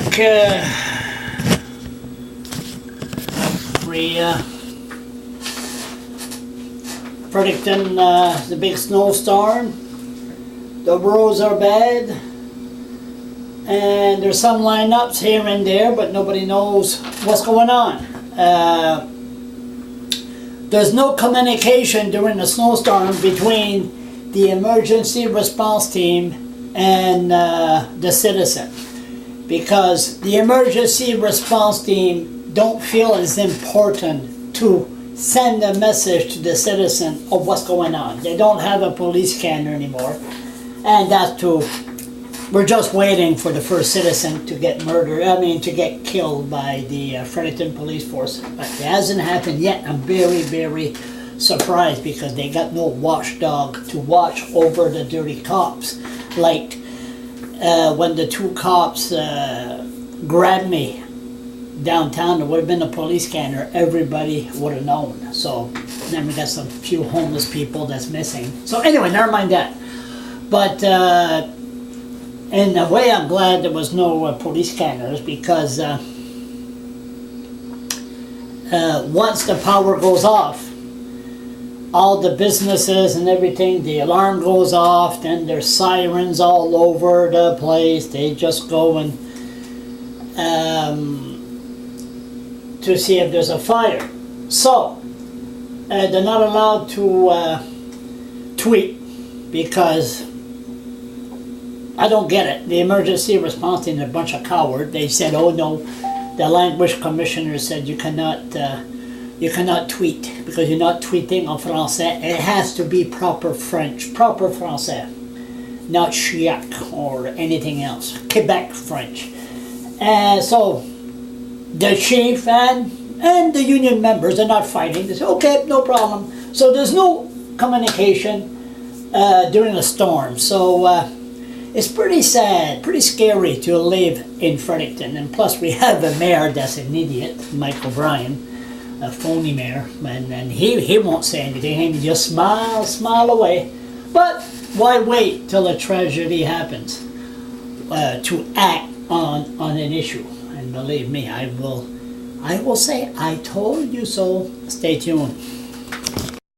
Okay. Fredericton, the big snowstorm. The roads are bad. And there's some lineups here and there, but nobody knows what's going on. There's no communication during the snowstorm between the emergency response team and the citizen, because the emergency response team don't feel it's important to send a message to the citizen of what's going on. They don't have a police scanner anymore, and that's to, we're just waiting for the first citizen to get murdered, to get killed by the Fredericton police force. But it hasn't happened yet. I'm very, very surprised, because they got no watchdog to watch over the dirty cops. Like when the two cops grabbed me downtown, there would have been a police scanner, everybody would have known. So then we got some few homeless people that's missing. So anyway, never mind that. But in a way, I'm glad there was no police scanners, because once the power goes off, all the businesses and everything, the alarm goes off, then there's sirens all over the place. They just go and to see if there's a fire. So they're not allowed to tweet, because I don't get it. The emergency response team are a bunch of cowards. They said, oh no, the language commissioner said you cannot tweet, because you're not tweeting en français. It has to be proper French, proper français, not chiac or anything else, Quebec French. So the chief and the union members are not fighting. They say, okay, no problem. So there's no communication during a storm. So it's pretty sad, pretty scary to live in Fredericton. And plus we have a mayor that's an idiot, Mike O'Brien, a phony mayor, and he won't say anything. He just smile away. But why wait till a tragedy happens to act on an issue? And believe me, I will say, I told you so. Stay tuned.